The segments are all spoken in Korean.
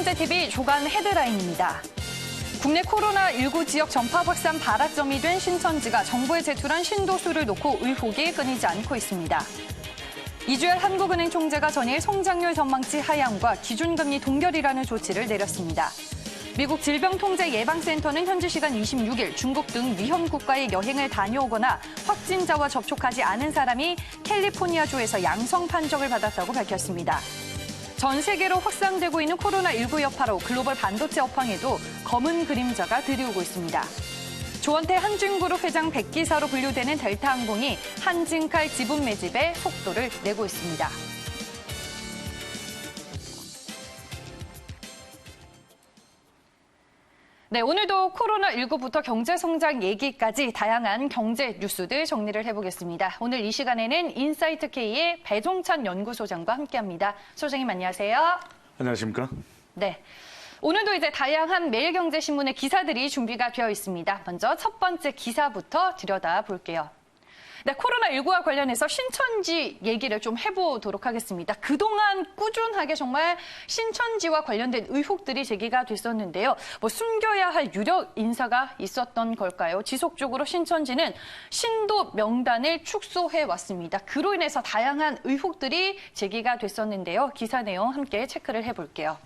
경제TV 조간 헤드라인입니다. 국내 코로나19 지역 전파 확산 발화점이 된 신천지가 정부에 제출한 신도수를 놓고 의혹이 끊이지 않고 있습니다. 이주열 한국은행 총재가 전일 성장률 전망치 하향과 기준금리 동결이라는 조치를 내렸습니다. 미국 질병통제예방센터는 현지 시간 26일 중국 등 위험 국가에 여행을 다녀오거나 확진자와 접촉하지 않은 사람이 캘리포니아주에서 양성 판정을 받았다고 밝혔습니다. 전 세계로 확산되고 있는 코로나19 여파로 글로벌 반도체 업황에도 검은 그림자가 들이오고 있습니다. 조원태 한진그룹 회장 백기사로 분류되는 델타항공이 한진칼 지분 매집에 속도를 내고 있습니다. 네, 오늘도 코로나19부터 경제성장 얘기까지 다양한 경제 뉴스들 정리를 해보겠습니다. 오늘 이 시간에는 인사이트K의 배종찬 연구소장과 함께합니다. 소장님 안녕하세요. 안녕하십니까? 네. 오늘도 이제 다양한 매일경제신문의 기사들이 준비가 되어 있습니다. 먼저 첫 번째 기사부터 들여다볼게요. 네, 코로나19와 관련해서 신천지 얘기를 좀 해보도록 하겠습니다. 그동안 꾸준하게 정말 신천지와 관련된 의혹들이 제기가 됐었는데요. 숨겨야 할 유력 인사가 있었던 걸까요? 지속적으로 신천지는 신도 명단을 축소해 왔습니다. 그로 인해서 다양한 의혹들이 제기가 됐었는데요. 기사 내용 함께 체크를 해볼게요.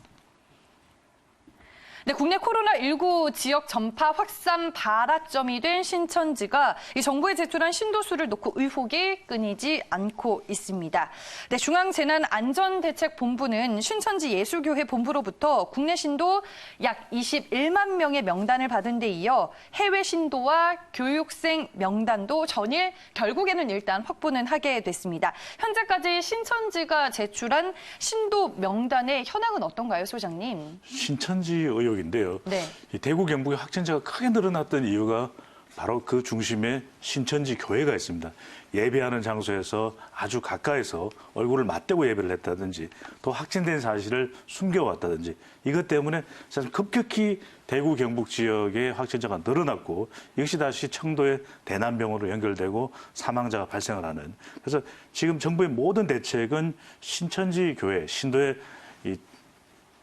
네, 국내 코로나19 지역 전파 확산 발화점이 된 신천지가 이 정부에 제출한 신도수를 놓고 의혹이 끊이지 않고 있습니다. 네, 중앙재난안전대책본부는 신천지 예수교회 본부로부터 국내 신도 약 21만 명의 명단을 받은 데 이어 해외 신도와 교육생 명단도 전일 결국에는 일단 확보는 하게 됐습니다. 현재까지 신천지가 제출한 신도 명단의 현황은 어떤가요, 소장님? 신천지 의혹인데요. 네. 이 대구 경북의 확진자가 크게 늘어났던 이유가 바로 그 중심에 신천지 교회가 있습니다. 예배하는 장소에서 아주 가까이서 얼굴을 맞대고 예배를 했다든지 또 확진된 사실을 숨겨왔다든지 이것 때문에 사실 급격히 대구 경북 지역의 확진자가 늘어났고 이것이 다시 청도의 대남병원으로 연결되고 사망자가 발생을 하는. 그래서 지금 정부의 모든 대책은 신천지 교회, 신도의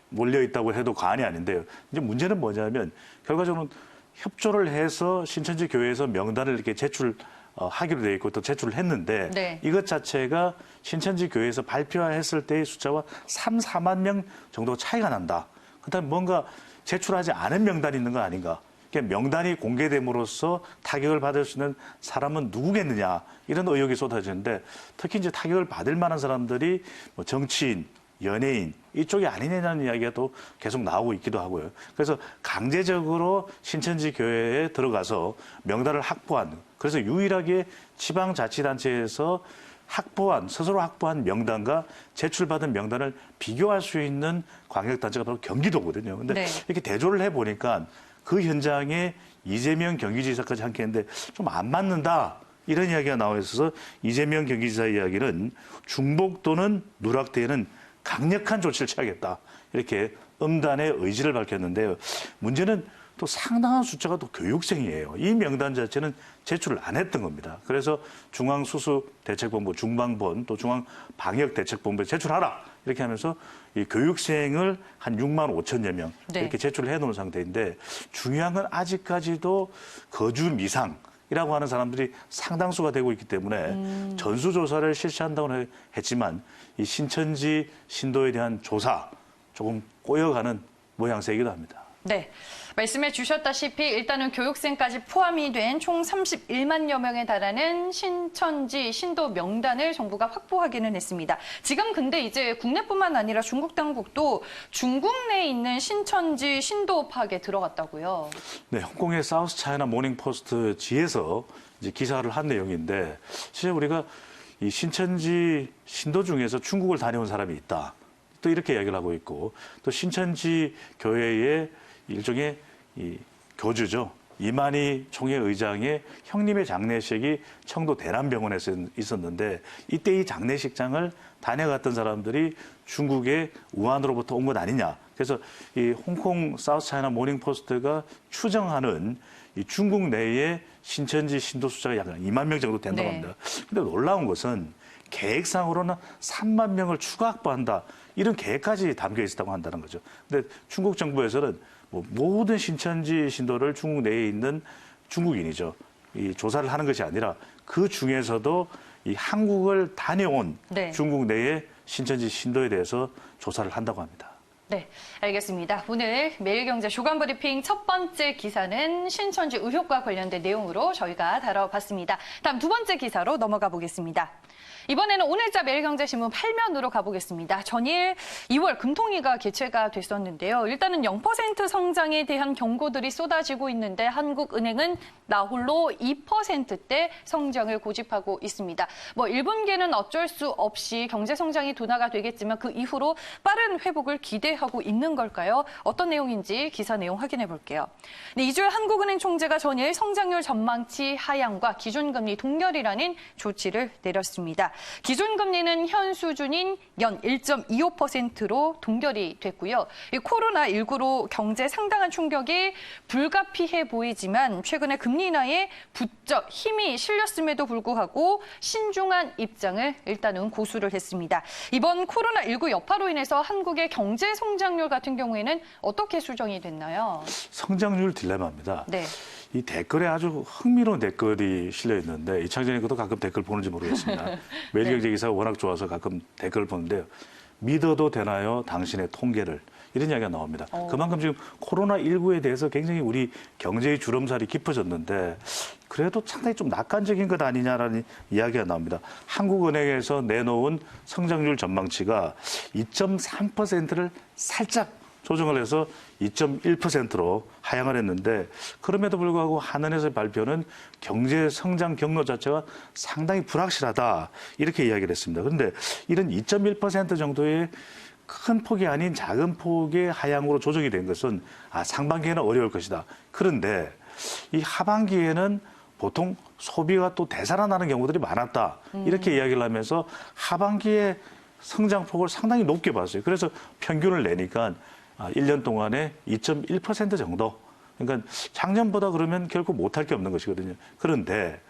몰려 있다고 해도 과언이 아닌데요. 이제 문제는 뭐냐면 결과적으로 협조를 해서 신천지 교회에서 명단을 이렇게 제출하기로 돼 있고 또 제출을 했는데 네. 이것 자체가 신천지 교회에서 발표했을 때의 숫자와 3, 4만 명 정도 차이가 난다. 그렇다면 뭔가 제출하지 않은 명단이 있는 거 아닌가? 명단이 공개됨으로써 타격을 받을 수 있는 사람은 누구겠느냐 이런 의혹이 쏟아지는데 특히 이제 타격을 받을 만한 사람들이 뭐 정치인, 연예인 이쪽이 아니냐는 이야기가 또 계속 나오고 있기도 하고요. 그래서 강제적으로 신천지 교회에 들어가서 명단을 확보한, 그래서 유일하게 지방자치단체에서 스스로 확보한 명단과 제출받은 명단을 비교할 수 있는 광역단체가 바로 경기도거든요. 근데 네. 이렇게 대조를 해보니까 그 현장에 이재명 경기지사까지 함께 했는데 좀 안 맞는다. 이런 이야기가 나와 있어서 이재명 경기지사 이야기는 중복 또는 누락되는 강력한 조치를 취하겠다. 이렇게 엄단의 의지를 밝혔는데요. 문제는 또 상당한 숫자가 또 교육생이에요. 이 명단 자체는 제출을 안 했던 겁니다. 그래서 중앙수습대책본부, 중방본, 또 중앙방역대책본부에 제출하라. 이렇게 하면서 이 교육생을 한 6만 5천여 명 이렇게 제출을 해놓은 상태인데 중요한 건 아직까지도 거주 미상. 이라고 하는 사람들이 상당수가 되고 있기 때문에 전수조사를 실시한다고 했지만 이 신천지 신도에 대한 조사 조금 꼬여가는 모양새이기도 합니다. 네, 말씀해 주셨다시피 일단은 교육생까지 포함이 된 총 31만여 명에 달하는 신천지 신도 명단을 정부가 확보하기는 했습니다. 지금 근데 이제 국내뿐만 아니라 중국 당국도 중국 내에 있는 신천지 신도 파악에 들어갔다고요. 네, 홍콩의 사우스 차이나 모닝포스트 지에서 이제 기사를 한 내용인데 실제 우리가 이 신천지 신도 중에서 중국을 다녀온 사람이 있다. 또 이렇게 이야기를 하고 있고 또 신천지 교회의 일종의 이 교주죠. 이만희 총회 의장의 형님의 장례식이 청도 대남병원에서 있었는데 이때 이 장례식장을 다녀갔던 사람들이 중국의 우한으로부터 온 것 아니냐. 그래서 이 홍콩 사우스 차이나 모닝포스트가 추정하는 이 중국 내에 신천지 신도 숫자가 약 2만 명 정도 된다고 합니다. 근데 놀라운 것은 계획상으로는 3만 명을 추가 확보한다. 이런 계획까지 담겨 있었다고 한다는 거죠. 근데 중국 정부에서는 뭐 모든 신천지 신도를 중국 내에 있는 중국인이죠. 이 조사를 하는 것이 아니라 그 중에서도 이 한국을 다녀온 네. 중국 내의 신천지 신도에 대해서 조사를 한다고 합니다. 네, 알겠습니다. 오늘 매일경제 주간브리핑 첫 번째 기사는 신천지 의혹과 관련된 내용으로 저희가 다뤄봤습니다. 다음 두 번째 기사로 넘어가 보겠습니다. 이번에는 오늘자 매일경제신문 8면으로 가보겠습니다. 전일 2월 금통위가 개최가 됐었는데요. 일단은 0% 성장에 대한 경고들이 쏟아지고 있는데 한국은행은 나홀로 2%대 성장을 고집하고 있습니다. 뭐 1분기는 어쩔 수 없이 경제 성장이 둔화가 되겠지만 그 이후로 빠른 회복을 기대하고 있는 걸까요? 어떤 내용인지 기사 내용 확인해 볼게요. 네, 이주열 한국은행 총재가 전일 성장률 전망치 하향과 기준금리 동결이라는 조치를 내렸습니다. 기준금리는 현 수준인 연 1.25%로 동결이 됐고요. 코로나19로 경제에 상당한 충격이 불가피해 보이지만 최근에 금리 인하에 부쩍 힘이 실렸음에도 불구하고 신중한 입장을 일단은 고수를 했습니다. 이번 코로나19 여파로 인해서 한국의 경제 성장률 같은 경우에는 어떻게 수정이 됐나요? 성장률 딜레마입니다. 네. 이 댓글에 아주 흥미로운 댓글이 실려 있는데 이창진이 것도 가끔 댓글 보는지 모르겠습니다. 매일경제 기사가 워낙 좋아서 가끔 댓글을 보는데요. 믿어도 되나요? 당신의 통계를. 이런 이야기가 나옵니다. 그만큼 지금 코로나19에 대해서 굉장히 우리 경제의 주름살이 깊어졌는데 그래도 상당히 좀 낙관적인 것 아니냐라는 이야기가 나옵니다. 한국은행에서 내놓은 성장률 전망치가 2.3%를 살짝 조정을 해서 2.1%로 하향을 했는데 그럼에도 불구하고 한은에서의 발표는 경제 성장 경로 자체가 상당히 불확실하다 이렇게 이야기를 했습니다. 그런데 이런 2.1% 정도의 큰 폭이 아닌 작은 폭의 하향으로 조정이 된 것은 상반기에는 어려울 것이다. 그런데 이 하반기에는 보통 소비가 또 되살아나는 경우들이 많았다. 이렇게 이야기를 하면서 하반기에 성장폭을 상당히 높게 봤어요. 그래서 평균을 내니까 1년 동안에 2.1% 정도. 그러니까 작년보다 그러면 결코 못할 게 없는 것이거든요. 그런데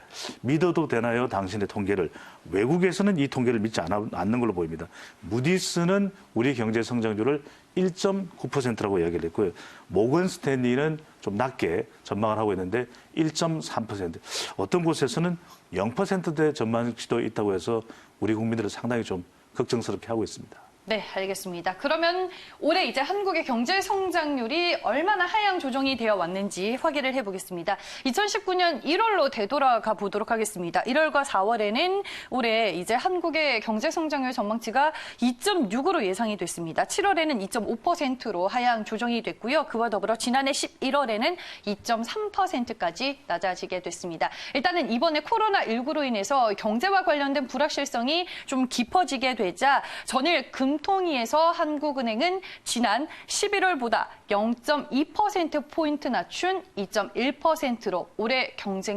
믿어도 되나요? 당신의 통계를. 외국에서는 이 통계를 믿지 않는 걸로 보입니다. 무디스는 우리 경제 성장률을 1.9%라고 이야기를 했고요. 모건 스탠리는 좀 낮게 전망을 하고 있는데 1.3%. 어떤 곳에서는 0%대 전망치도 있다고 해서 우리 국민들은 상당히 좀 걱정스럽게 하고 있습니다. 네, 알겠습니다. 그러면 올해 이제 한국의 경제 성장률이 얼마나 하향 조정이 되어 왔는지 확인을 해보겠습니다. 2019년 1월로 되돌아가 보도록 하겠습니다. 1월과 4월에는 올해 이제 한국의 경제 성장률 전망치가 2.6으로 예상이 됐습니다. 7월에는 2.5%로 하향 조정이 됐고요. 그와 더불어 지난해 11월에는 2.3%까지 낮아지게 됐습니다. 일단은 이번에 코로나19로 인해서 경제와 관련된 불확실성이 좀 깊어지게 되자 전일 금통위에서 한국은행은 지난 11월보다 0.2%포인트 낮춘 2.1%로 올해 경제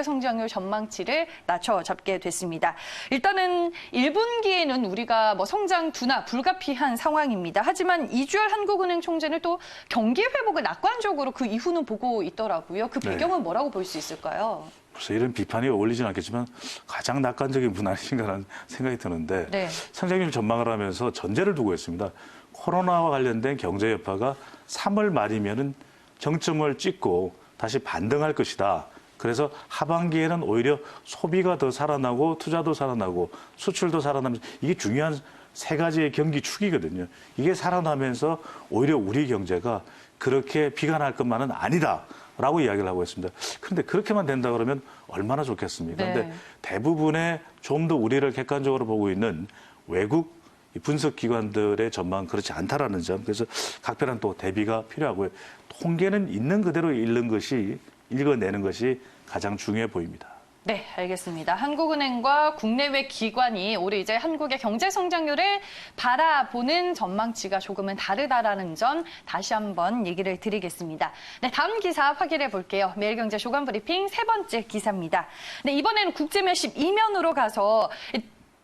성장률 전망치를 낮춰 잡게 됐습니다. 일단은 1분기에는 우리가 뭐 성장 둔화 불가피한 상황입니다. 하지만 이주열 한국은행 총재는 또 경기 회복을 낙관적으로 그 이후는 보고 있더라고요. 그 배경은 뭐라고 볼 수 있을까요? 글쎄 이런 비판이 어울리진 않겠지만 가장 낙관적인 분 아니신가라는 생각이 드는데 네. 성장률 전망을 하면서 전제를 두고 있습니다. 코로나와 관련된 경제 여파가 3월 말이면은 정점을 찍고 다시 반등할 것이다. 그래서 하반기에는 오히려 소비가 더 살아나고 투자도 살아나고 수출도 살아나면서 이게 중요한 세 가지의 경기 축이거든요. 이게 살아나면서 오히려 우리 경제가 그렇게 비관할 것만은 아니다. 라고 이야기를 하고 있습니다. 그런데 그렇게만 된다 그러면 얼마나 좋겠습니까? 네. 그런데 대부분의 좀 더 우리를 객관적으로 보고 있는 외국 분석기관들의 전망은 그렇지 않다라는 점. 그래서 각별한 또 대비가 필요하고요. 통계는 있는 그대로 읽어내는 것이 가장 중요해 보입니다. 네, 알겠습니다. 한국은행과 국내외 기관이 올해 이제 한국의 경제 성장률을 바라보는 전망치가 조금은 다르다라는 점 다시 한번 얘기를 드리겠습니다. 네, 다음 기사 확인해 볼게요. 매일경제 조간브리핑 세 번째 기사입니다. 네, 이번에는 국제면 12면으로 가서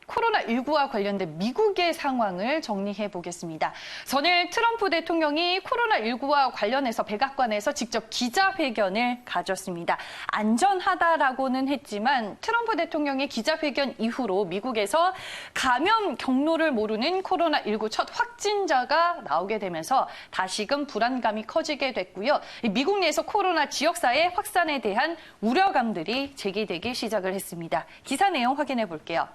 코로나19와 관련된 미국의 상황을 정리해 보겠습니다. 전일 트럼프 대통령이 코로나19와 관련해서 백악관에서 직접 기자회견을 가졌습니다. 안전하다라고는 했지만 트럼프 대통령의 기자회견 이후로 미국에서 감염 경로를 모르는 코로나19 첫 확진자가 나오게 되면서 다시금 불안감이 커지게 됐고요. 미국 내에서 코로나 지역사회 확산에 대한 우려감들이 제기되기 시작을 했습니다. 기사 내용 확인해 볼게요.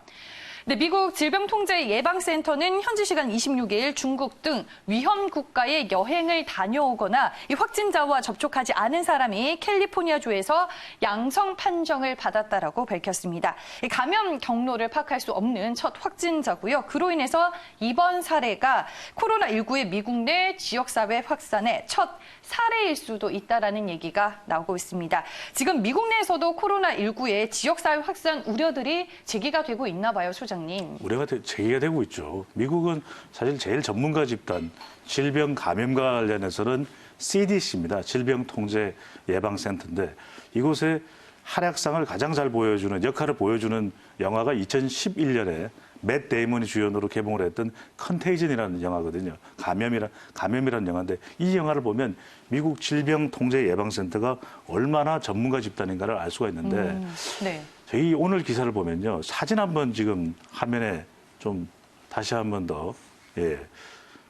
네, 미국 질병통제예방센터는 현지 시간 26일 중국 등 위험 국가에 여행을 다녀오거나 이 확진자와 접촉하지 않은 사람이 캘리포니아주에서 양성 판정을 받았다라고 밝혔습니다. 이 감염 경로를 파악할 수 없는 첫 확진자고요. 그로 인해서 이번 사례가 코로나19의 미국 내 지역사회 확산의 첫 사례일 수도 있다라는 얘기가 나오고 있습니다. 지금 미국 내에서도 코로나19의 지역사회 확산 우려들이 제기가 되고 있나 봐요, 소장님. 우려가 제기가 되고 있죠. 미국은 사실 제일 전문가 집단 질병 감염과 관련해서는 CDC입니다. 질병통제예방센터인데 이곳에 활약상을 가장 잘 보여주는 역할을 보여주는 영화가 2011년에 맷 데이먼이 주연으로 개봉을 했던 컨테이전이라는 영화거든요. 감염이라는 영화인데 이 영화를 보면 미국 질병통제예방센터가 얼마나 전문가 집단인가를 알 수가 있는데 네. 저희 오늘 기사를 보면요. 사진 한번 지금 화면에 좀 다시 한번 더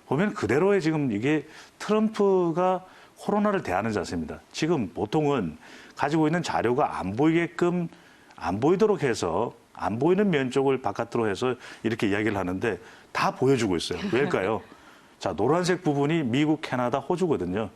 보면 그대로의 지금 이게 트럼프가 코로나를 대하는 자세입니다. 지금 보통은 가지고 있는 자료가 안 보이게끔 안 보이도록 해서 안 보이는 면 쪽을 바깥으로 해서 이렇게 이야기를 하는데 다 보여주고 있어요. 왜일까요? 자, 노란색 부분이 미국, 캐나다, 호주거든요.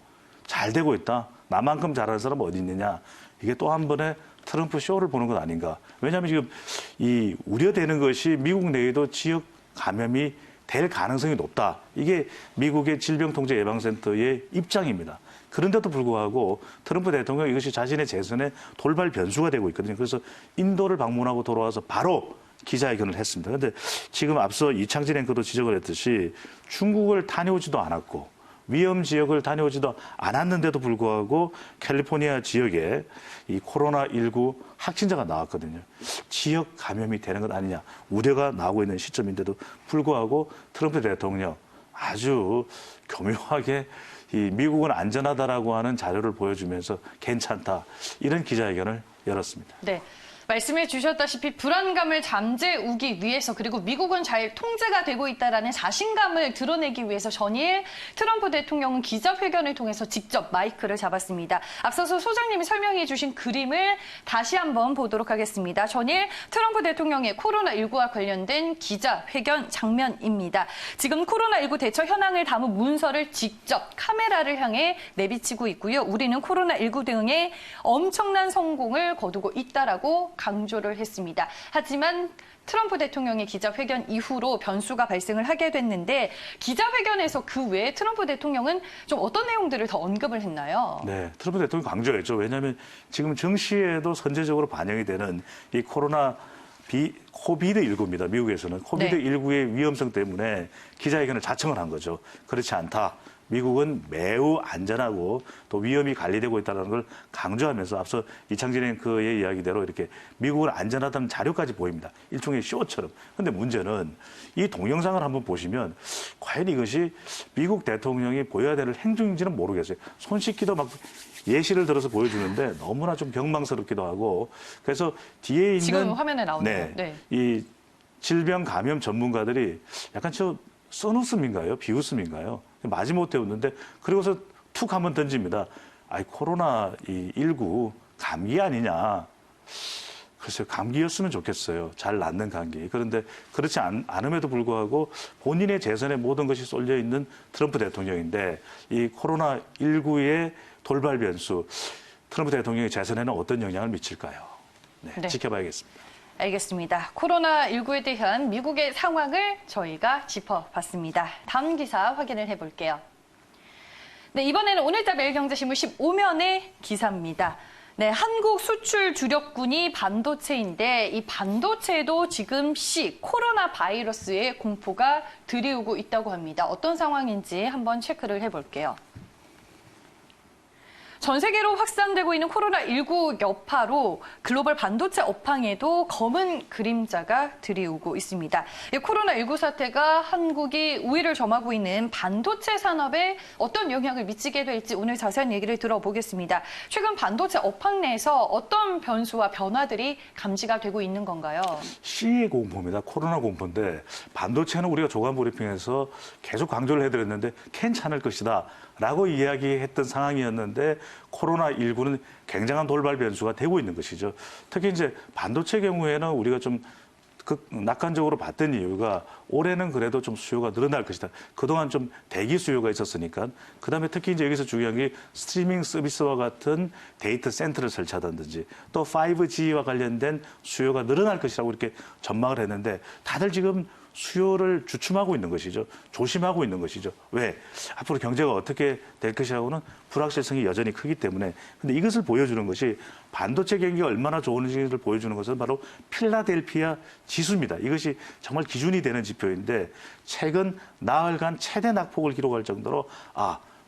잘 되고 있다. 나만큼 잘하는 사람 어디 있느냐. 이게 또 한 번의 트럼프 쇼를 보는 것 아닌가. 왜냐하면 지금 이 우려되는 것이 미국 내에도 지역 감염이 될 가능성이 높다. 이게 미국의 질병통제예방센터의 입장입니다. 그런데도 불구하고 트럼프 대통령 이것이 자신의 재선의 돌발 변수가 되고 있거든요. 그래서 인도를 방문하고 돌아와서 바로 기자회견을 했습니다. 그런데 지금 앞서 이창진 앵커도 지적을 했듯이 중국을 다녀오지도 않았고 위험 지역을 다녀오지도 않았는데도 불구하고 캘리포니아 지역에 이 코로나19 확진자가 나왔거든요. 지역 감염이 되는 것 아니냐 우려가 나오고 있는 시점인데도 불구하고 트럼프 대통령 아주 교묘하게 이 미국은 안전하다라고 하는 자료를 보여주면서 괜찮다 이런 기자회견을 열었습니다. 네. 말씀해 주셨다시피 불안감을 잠재우기 위해서 그리고 미국은 잘 통제가 되고 있다는 자신감을 드러내기 위해서 전일 트럼프 대통령은 기자회견을 통해서 직접 마이크를 잡았습니다. 앞서서 소장님이 설명해 주신 그림을 다시 한번 보도록 하겠습니다. 전일 트럼프 대통령의 코로나19와 관련된 기자회견 장면입니다. 지금 코로나19 대처 현황을 담은 문서를 직접 카메라를 향해 내비치고 있고요. 우리는 코로나19 대응에 엄청난 성공을 거두고 있다라고 강조를 했습니다. 하지만 트럼프 대통령의 기자회견 이후로 변수가 발생을 하게 됐는데 기자회견에서 그 외에 트럼프 대통령은 좀 어떤 내용들을 더 언급을 했나요? 네, 트럼프 대통령이 강조했죠. 왜냐하면 지금 정시에도 선제적으로 반영이 되는 이 코비드19입니다. 미국에서는 코비드19의 위험성 때문에 기자회견을 자청을 한 거죠. 그렇지 않다. 미국은 매우 안전하고 또 위험이 관리되고 있다는 걸 강조하면서 앞서 이창진 앵커의 이야기대로 이렇게 미국은 안전하다는 자료까지 보입니다. 일종의 쇼처럼. 그런데 문제는 이 동영상을 한번 보시면 과연 이것이 미국 대통령이 보여야 될 행동인지는 모르겠어요. 손 씻기도 막 예시를 들어서 보여주는데 너무나 좀 경망스럽기도 하고 그래서 뒤에 있는 지금 화면에 나오네요. 네. 이 질병 감염 전문가들이 약간 써웃음인가요? 비웃음인가요? 마지못해 웃는데 그리고서 툭 한번 던집니다. 아이 코로나19 감기 아니냐. 글쎄요. 감기였으면 좋겠어요. 잘 낫는 감기. 그런데 그렇지 않음에도 불구하고 본인의 재선에 모든 것이 쏠려 있는 트럼프 대통령인데 이 코로나19의 돌발 변수 트럼프 대통령의 재선에는 어떤 영향을 미칠까요? 네. 지켜봐야겠습니다. 알겠습니다. 코로나19에 대한 미국의 상황을 저희가 짚어봤습니다. 다음 기사 확인을 해볼게요. 네, 이번에는 오늘자 매일경제신문 15면의 기사입니다. 네, 한국 수출 주력군이 반도체인데 이 반도체도 지금 코로나 바이러스의 공포가 들이우고 있다고 합니다. 어떤 상황인지 한번 체크를 해볼게요. 전 세계로 확산되고 있는 코로나19 여파로 글로벌 반도체 업황에도 검은 그림자가 들이오고 있습니다. 이 코로나19 사태가 한국이 우위를 점하고 있는 반도체 산업에 어떤 영향을 미치게 될지 오늘 자세한 얘기를 들어보겠습니다. 최근 반도체 업황 내에서 어떤 변수와 변화들이 감지가 되고 있는 건가요? C의 공포입니다. 코로나 공포인데 반도체는 우리가 조간 브리핑에서 계속 강조를 해드렸는데 괜찮을 것이다 라고 이야기했던 상황이었는데 코로나19는 굉장한 돌발 변수가 되고 있는 것이죠. 특히 이제 반도체 경우에는 우리가 좀 낙관적으로 봤던 이유가 올해는 그래도 좀 수요가 늘어날 것이다. 그동안 좀 대기 수요가 있었으니까. 그다음에 특히 이제 여기서 중요한 게 스트리밍 서비스와 같은 데이터 센터를 설치하든지 또 5G와 관련된 수요가 늘어날 것이라고 이렇게 전망을 했는데 다들 지금 수요를 주춤하고 있는 것이죠. 조심하고 있는 것이죠. 왜? 앞으로 경제가 어떻게 될 것이라고는 불확실성이 여전히 크기 때문에. 근데 이것을 보여주는 것이 반도체 경기가 얼마나 좋은지를 보여주는 것은 바로 필라델피아 지수입니다. 이것이 정말 기준이 되는 지표인데 최근 나흘간 최대 낙폭을 기록할 정도로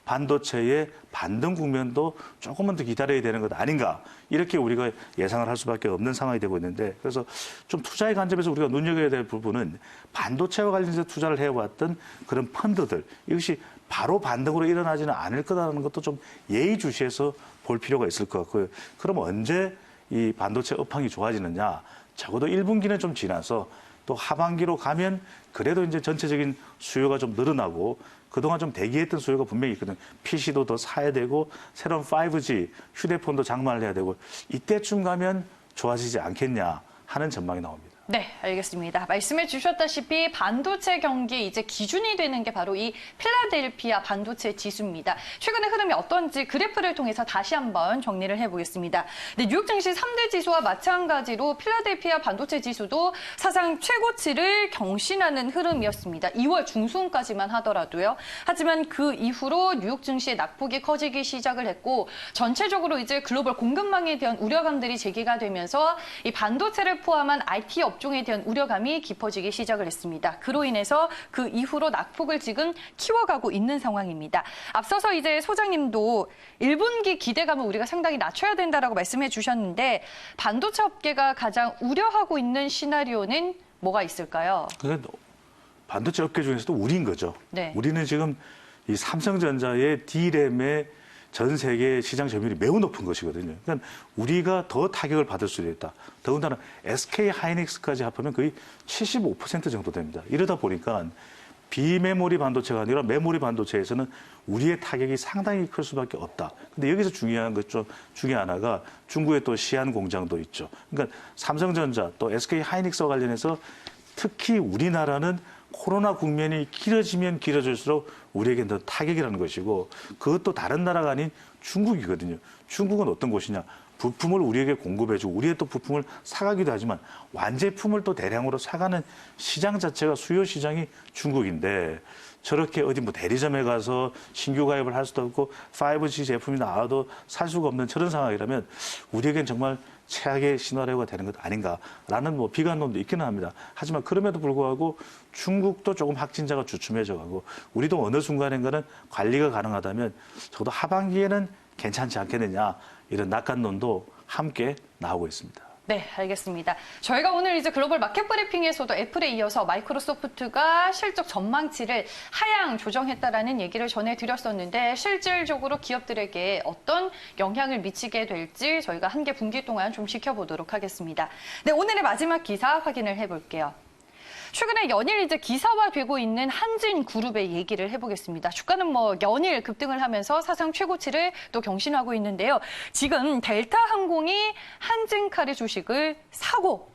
반도체의 반등 국면도 조금은 더 기다려야 되는 것 아닌가 이렇게 우리가 예상을 할 수밖에 없는 상황이 되고 있는데 그래서 좀 투자의 관점에서 우리가 눈여겨야 될 부분은 반도체와 관련해서 투자를 해왔던 그런 펀드들 이것이 바로 반등으로 일어나지는 않을 거라는 것도 좀 예의주시해서 볼 필요가 있을 것 같고요. 그럼 언제 이 반도체 업황이 좋아지느냐? 적어도 1분기는 좀 지나서 또 하반기로 가면 그래도 이제 전체적인 수요가 좀 늘어나고 그동안 좀 대기했던 수요가 분명히 있거든요. PC도 더 사야 되고 새로운 5G 휴대폰도 장만을 해야 되고 이때쯤 가면 좋아지지 않겠냐 하는 전망이 나옵니다. 네, 알겠습니다. 말씀해 주셨다시피 반도체 경기에 이제 기준이 되는 게 바로 이 필라델피아 반도체 지수입니다. 최근의 흐름이 어떤지 그래프를 통해서 다시 한번 정리를 해보겠습니다. 네, 뉴욕 증시 3대 지수와 마찬가지로 필라델피아 반도체 지수도 사상 최고치를 경신하는 흐름이었습니다. 2월 중순까지만 하더라도요. 하지만 그 이후로 뉴욕 증시의 낙폭이 커지기 시작을 했고 전체적으로 이제 글로벌 공급망에 대한 우려감들이 제기가 되면서 이 반도체를 포함한 IT 업종에 대한 우려감이 깊어지기 시작을 했습니다. 그로 인해서 그 이후로 낙폭을 지금 키워가고 있는 상황입니다. 앞서서 이제 소장님도 1분기 기대감을 우리가 상당히 낮춰야 된다라고 말씀해 주셨는데 반도체 업계가 가장 우려하고 있는 시나리오는 뭐가 있을까요? 그러니까 반도체 업계 중에서도 우리인 거죠. 네. 우리는 지금 이 삼성전자의 D램의 전 세계 시장 점유율이 매우 높은 것이거든요. 그러니까 우리가 더 타격을 받을 수도 있다. 더군다나 SK 하이닉스까지 합하면 거의 75% 정도 됩니다. 이러다 보니까 비메모리 반도체가 아니라 메모리 반도체에서는 우리의 타격이 상당히 클 수밖에 없다. 근데 여기서 중요한 것 중에 하나가 중국에 또 시안 공장도 있죠. 그러니까 삼성전자 또 SK 하이닉스와 관련해서 특히 우리나라는 코로나 국면이 길어지면 길어질수록 우리에겐 더 타격이라는 것이고 그것도 다른 나라가 아닌 중국이거든요. 중국은 어떤 곳이냐. 부품을 우리에게 공급해주고 우리의 또 부품을 사가기도 하지만 완제품을 또 대량으로 사가는 시장 자체가 수요 시장이 중국인데 저렇게 어디 뭐 대리점에 가서 신규 가입을 할 수도 없고 5G 제품이 나와도 살 수가 없는 저런 상황이라면 우리에겐 정말 최악의 시나리오가 되는 것 아닌가라는 뭐 비관론도 있기는 합니다. 하지만 그럼에도 불구하고 중국도 조금 확진자가 주춤해져 가고 우리도 어느 순간인가는 관리가 가능하다면 적어도 하반기에는 괜찮지 않겠느냐 이런 낙관론도 함께 나오고 있습니다. 네, 알겠습니다. 저희가 오늘 이제 글로벌 마켓 브리핑에서도 애플에 이어서 마이크로소프트가 실적 전망치를 하향 조정했다라는 얘기를 전해드렸었는데 실질적으로 기업들에게 어떤 영향을 미치게 될지 저희가 한 개 분기 동안 좀 지켜보도록 하겠습니다. 네, 오늘의 마지막 기사 확인을 해볼게요. 최근에 연일 이제 기사화되고 있는 한진그룹의 얘기를 해보겠습니다. 주가는 뭐 연일 급등을 하면서 사상 최고치를 또 경신하고 있는데요. 지금 델타항공이 한진칼의 주식을 사고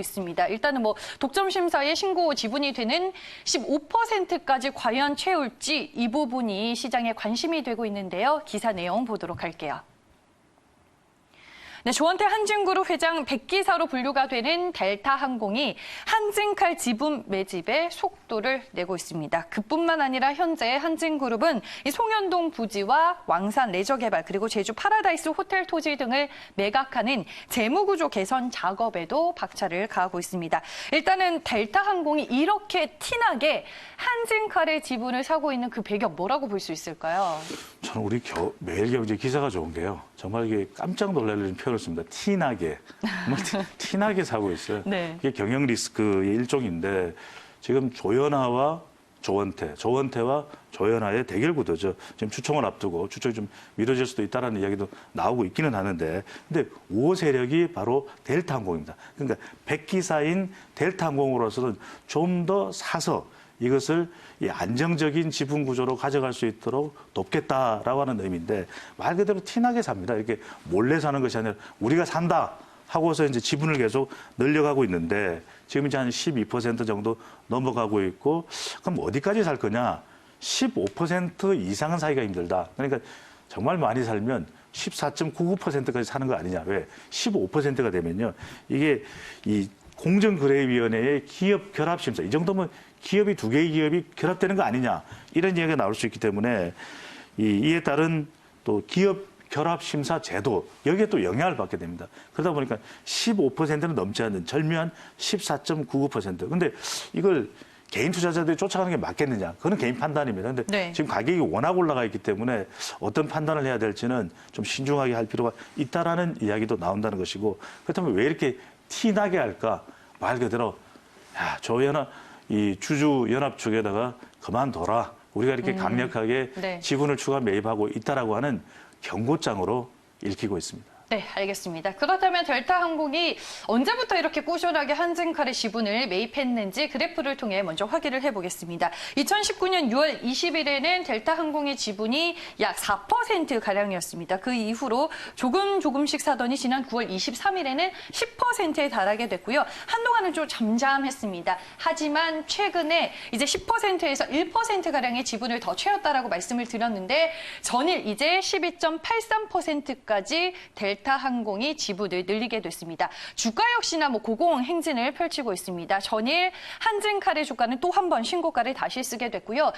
있습니다. 일단은 뭐 독점 심사에 신고 지분이 되는 15%까지 과연 채울지 이 부분이 시장에 관심이 되고 있는데요. 기사 내용 보도록 할게요. 네, 조원태 한진그룹 회장 100기사로 분류가 되는 델타항공이 한진칼 지분 매집에 속도를 내고 있습니다. 그뿐만 아니라 현재 한진그룹은 이 송현동 부지와 왕산 레저개발 그리고 제주 파라다이스 호텔 토지 등을 매각하는 재무구조 개선 작업에도 박차를 가하고 있습니다. 일단은 델타항공이 이렇게 티나게 한진칼의 지분을 사고 있는 그 배경 뭐라고 볼 수 있을까요? 저는 우리 매일경제 기사가 좋은 게요. 정말 이게 깜짝 놀랄 표현을 씁니다. 티나게. 정말 티나게 사고 있어요. 네. 이게 경영 리스크의 일종인데 지금 조현아와 조원태와 조현아의 대결 구도죠. 지금 추총을 앞두고 추총이 좀 미뤄질 수도 있다는 이야기도 나오고 있기는 하는데 근데 우호 세력이 바로 델타항공입니다. 그러니까 100기사인 델타항공으로서는 좀 더 사서 이것을 이 안정적인 지분 구조로 가져갈 수 있도록 돕겠다라고 하는 의미인데 말 그대로 티나게 삽니다. 이렇게 몰래 사는 것이 아니라 우리가 산다 하고서 이제 지분을 계속 늘려가고 있는데 지금 이제 한 12% 정도 넘어가고 있고 그럼 어디까지 살 거냐? 15% 이상은 사기가 힘들다. 그러니까 정말 많이 살면 14.99%까지 사는 거 아니냐? 왜? 15%가 되면요. 이게 이 공정거래위원회의 기업 결합심사 이 정도면 기업이 두 개의 기업이 결합되는 거 아니냐 이런 이야기가 나올 수 있기 때문에 이에 따른 또 기업 결합심사 제도 여기에 또 영향을 받게 됩니다. 그러다 보니까 15%는 넘지 않는 절묘한 14.99%. 근데 이걸 개인 투자자들이 쫓아가는 게 맞겠느냐? 그건 개인 판단입니다. 근데 네. 지금 가격이 워낙 올라가 있기 때문에 어떤 판단을 해야 될지는 좀 신중하게 할 필요가 있다라는 이야기도 나온다는 것이고 그렇다면 왜 이렇게 티나게 할까? 말 그대로 야, 조현아 이 주주연합 쪽에다가 그만둬라. 우리가 이렇게 강력하게 네. 지분을 추가 매입하고 있다라고 하는 경고장으로 읽히고 있습니다. 네, 알겠습니다. 그렇다면 델타항공이 언제부터 이렇게 꾸준하게 한진칼의 지분을 매입했는지 그래프를 통해 먼저 확인을 해보겠습니다. 2019년 6월 20일에는 델타항공의 지분이 약 4%가량이었습니다. 그 이후로 조금씩 사더니 지난 9월 23일에는 10%에 달하게 됐고요. 한동안은 좀 잠잠했습니다. 하지만 최근에 이제 10%에서 1%가량의 지분을 더 채웠다라고 말씀을 드렸는데 전일 이제 12.83%까지 델타항공이 지분을 늘리게 됐습니다. 주가 역시나 고공 행진을 펼치고 있습니다. 전일 한진칼의 주가는 또 한 번 신고가를 다시 쓰게 됐고요.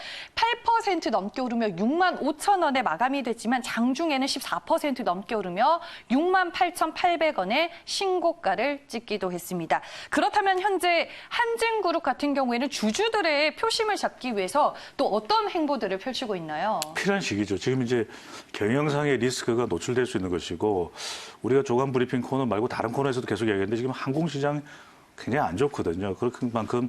8% 넘게 오르며 6만 5천 원에 마감이 됐지만 장중에는 14% 넘게 오르며 6만 8,800원의 신고가를 찍기도 했습니다. 그렇다면 현재 한진그룹 같은 경우에는 주주들의 표심을 잡기 위해서 또 어떤 행보들을 펼치고 있나요? 필요한 시기죠. 지금 이제 경영상의 리스크가 노출될 수 있는 것이고 우리가 조간 브리핑 코너 말고 다른 코너에서도 계속 얘기했는데 지금 항공시장 굉장히 안 좋거든요. 그만큼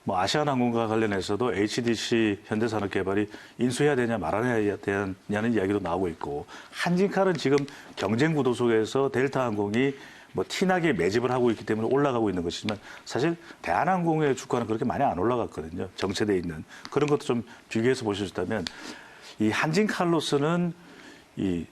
아시아나항공과 관련해서도 HDC 현대산업개발이 인수해야 되냐 말아야 되냐는 이야기도 나오고 있고 한진칼은 지금 경쟁 구도 속에서 델타항공이 티나게 매집을 하고 있기 때문에 올라가고 있는 것이지만 사실 대한항공의 주가는 그렇게 많이 안 올라갔거든요. 정체되어 있는 그런 것도 좀 비교해서 보셨다면 이 한진칼로서는 이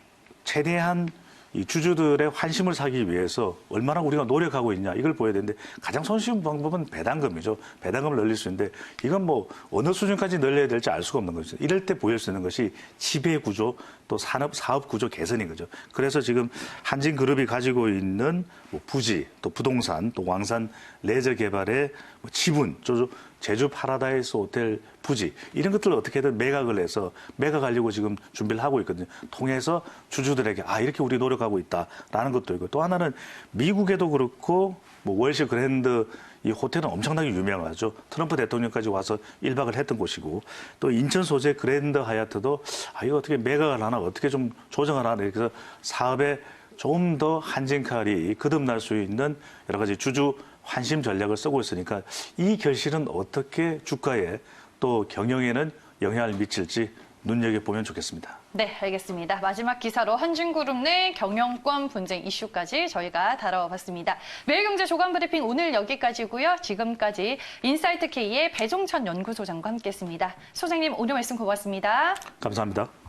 최대한 이 주주들의 환심을 사기 위해서 얼마나 우리가 노력하고 있냐 이걸 보여야 되는데 가장 손쉬운 방법은 배당금이죠. 배당금을 늘릴 수 있는데 이건 어느 수준까지 늘려야 될지 알 수가 없는 거죠. 이럴 때 보일 수 있는 것이 지배 구조 또 사업 구조 개선인 거죠. 그래서 지금 한진그룹이 가지고 있는 부지 또 부동산 또 왕산 레저 개발의 지분 제주 파라다이스 호텔 부지 이런 것들을 어떻게든 매각을 해서 매각하려고 지금 준비를 하고 있거든요. 통해서 주주들에게 이렇게 우리 노력하고 있다라는 것도 있고 또 하나는 미국에도 그렇고 월시 그랜드 이 호텔은 엄청나게 유명하죠. 트럼프 대통령까지 와서 1박을 했던 곳이고 또 인천 소재 그랜드 하얏트도 이거 어떻게 매각을 하나 어떻게 좀 조정을 하나 그래서 사업에 좀 더 한진칼이 거듭날 수 있는 여러 가지 주주 환심 전략을 쓰고 있으니까 이 결실은 어떻게 주가에 또 경영에는 영향을 미칠지 눈여겨보면 좋겠습니다. 네, 알겠습니다. 마지막 기사로 한진그룹 내 경영권 분쟁 이슈까지 저희가 다뤄봤습니다. 매일경제 조간브리핑 오늘 여기까지고요. 지금까지 인사이트K의 배종천 연구소장과 함께했습니다. 소장님 오늘 말씀 고맙습니다. 감사합니다.